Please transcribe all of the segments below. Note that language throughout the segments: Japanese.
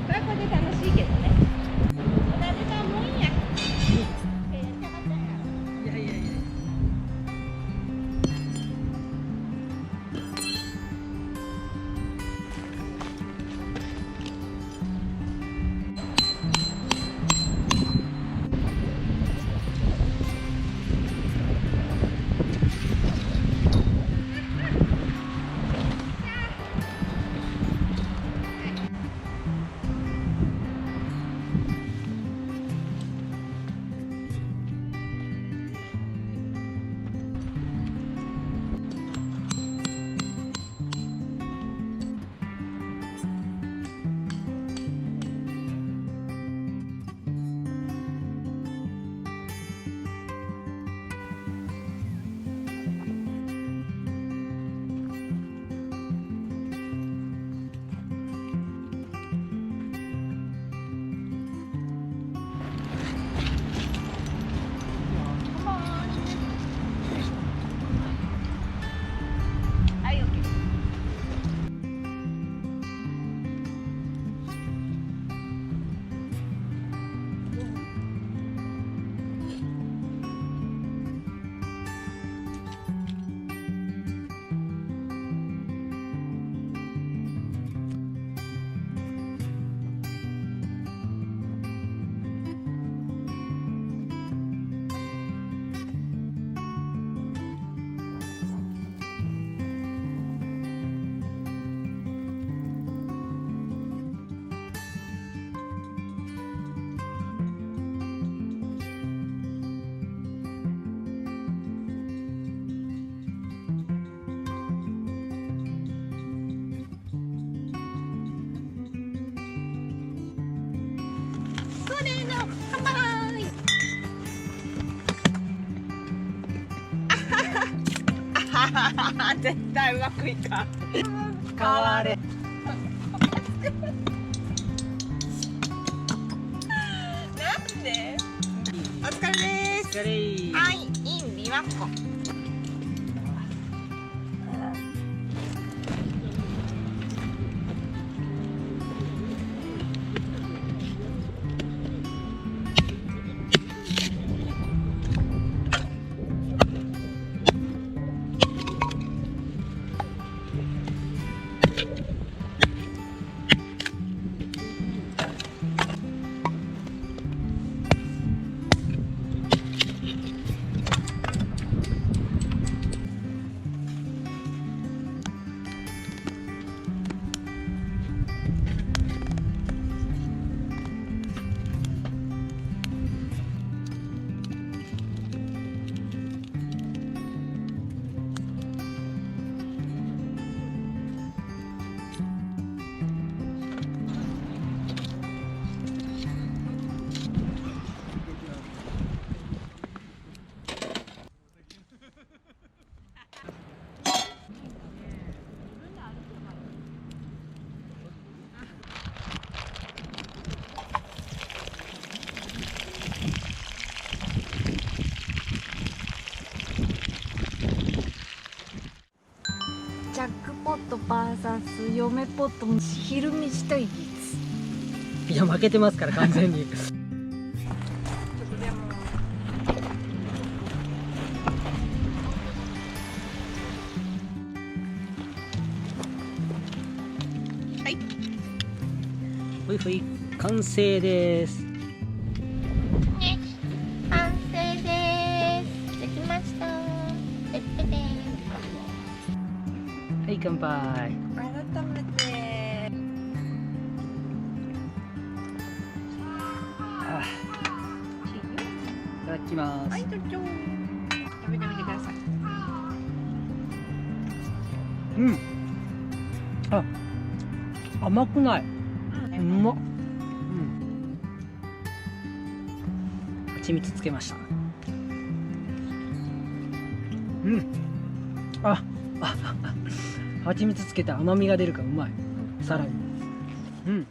これはこれで楽しいけどね。同じだもんや。いやいやいや。絶対うまくいかん。変われ。なんで？お疲れです。お疲れ。はい、イン琵琶湖。ジャックポット VS 嫁ポット昼飯対決。いや負けてますから完全に。ちょっとでも。はい。ほいほい完成です。ね、完成です。できました。てっぺではい乾杯。改めて。いただきます。はい、どうぞ。食べてみてください。うん。あ、甘くない。うまっ。うん。蜂蜜つけました。うん。蜂蜜つけて甘みが出るからうまい。さらに。うん。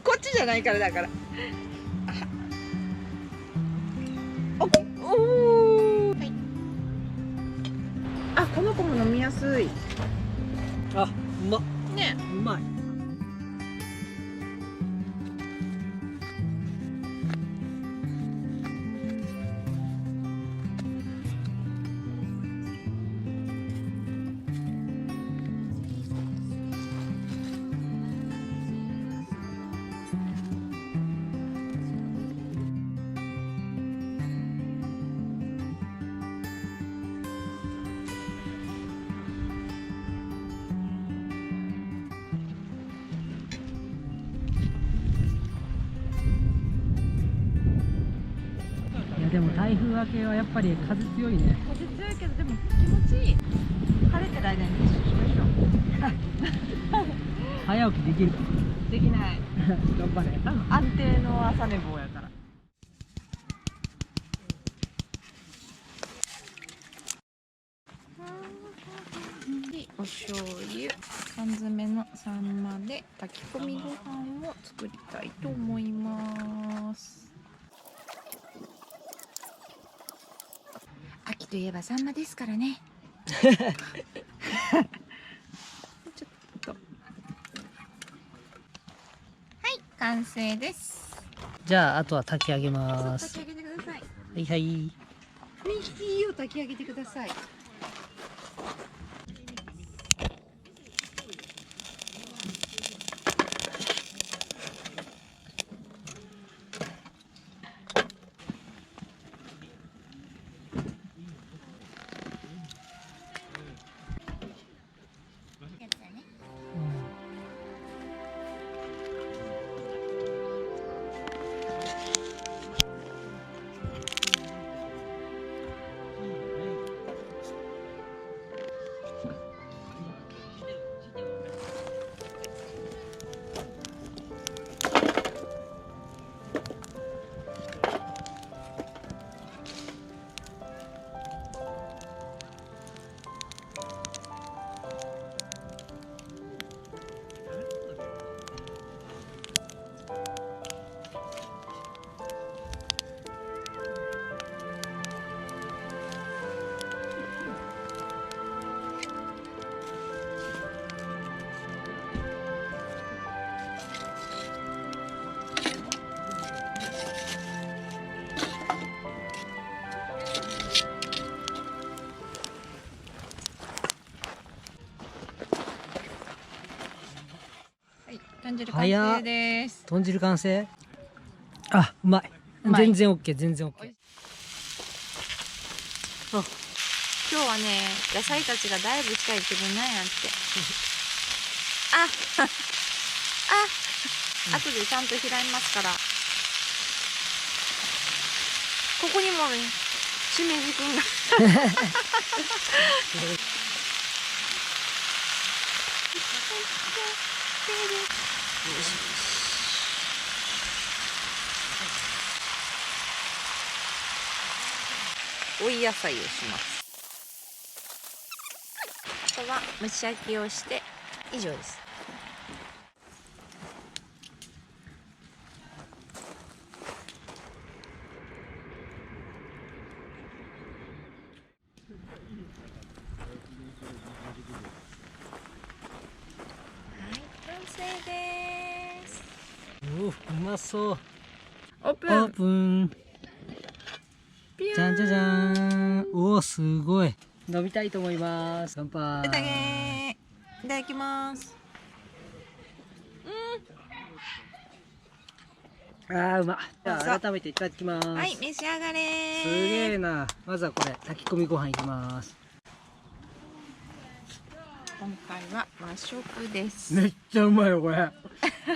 こっちじゃないからだから。おお。はい。あ、この子も飲みやすい。あ、うまっ。ね。うまい。いやでも台風明けはやっぱり風強いね。風強いけどでも気持ちいい。晴れてる間に練習しましょう。早起きできるか。できない。頑張れ。多分安定の朝寝坊やから。お醤油、缶詰のサンマで炊き込みご飯を作りたいと思います。秋といえばサンマですからね。ちょっと。はい、完成です。じゃああとは炊き上げます。炊き上げてください。はいはい。2匹を炊き上げてください。豚汁完成です。豚汁完成。あ、うまい。うまい全然オッケー、全然オッケー。今日はね、野菜たちがダイブしたいけどなんやって。後でちゃんと拾いますから。ここにもね、しめじくんが。追い野菜をします。あとは蒸し焼きをして以上です。はい、完成です。うまそう。オープン。オープン。ピューじゃんじゃじゃーん。おお、すごい。飲みたいと思います。乾杯。いただきます。あー、うま。じゃあ改めていただきます。はい、召し上がれ。すげえな。まずはこれ炊き込みご飯いきます。今回は和食です。めっちゃうまいよこれ。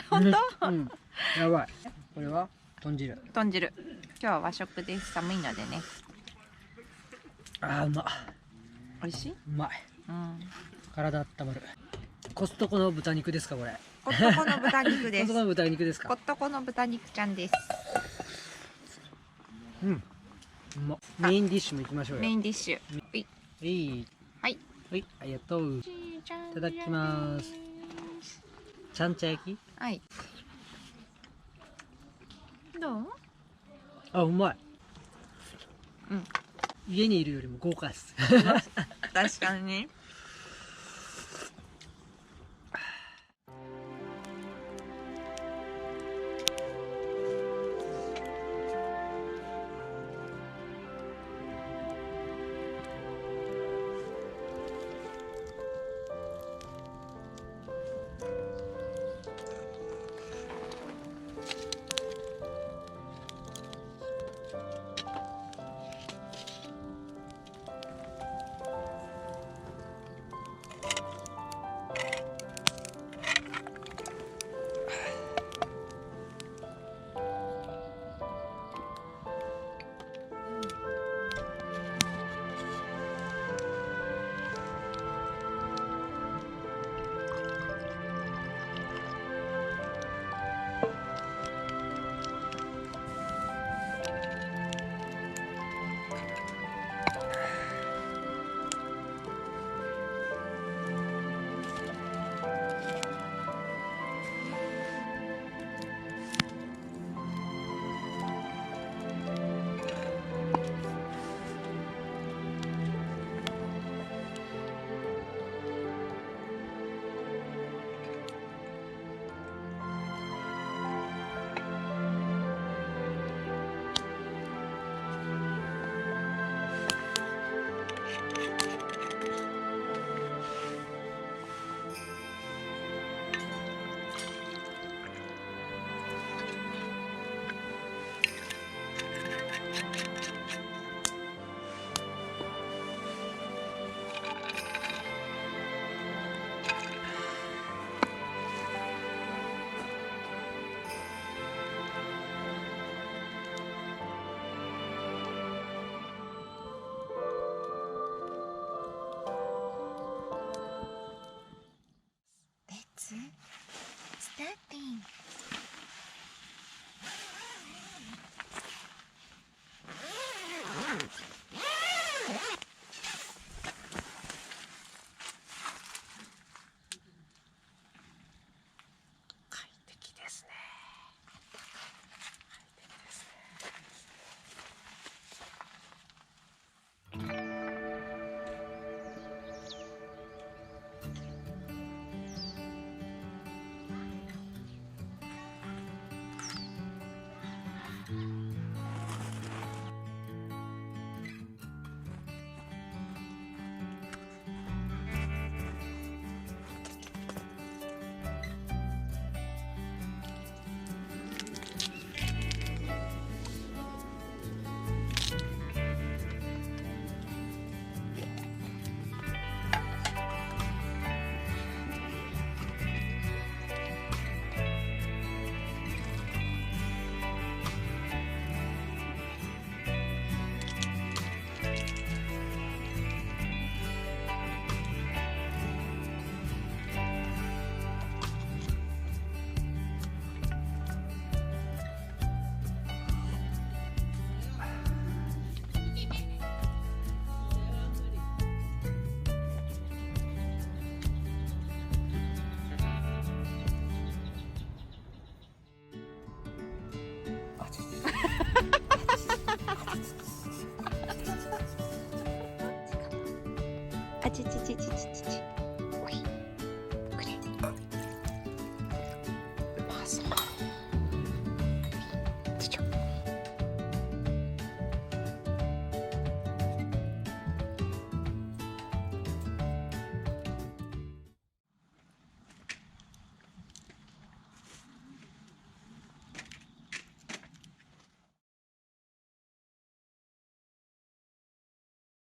本当？うん。やばい。これは豚汁。豚汁。今日は和食です。寒いのでね。あー、うま。美味しい？うまい。うん。体温まる。コストコの豚肉ですかこれ。コットコの豚肉です。コストコの豚肉ですか。コットコの豚肉ちゃんです。うん。うま。メインディッシュもいきましょうよ。メインディッシュ。はい。はい。はい。はい、ありがとう。いただきます。ちゃんちゃ焼き。はい。どう？あ、うまい。うん。家にいるよりも豪華です。確かにね。スターティン。快適ですね。あちちちちちちち。おい。これ。まそう。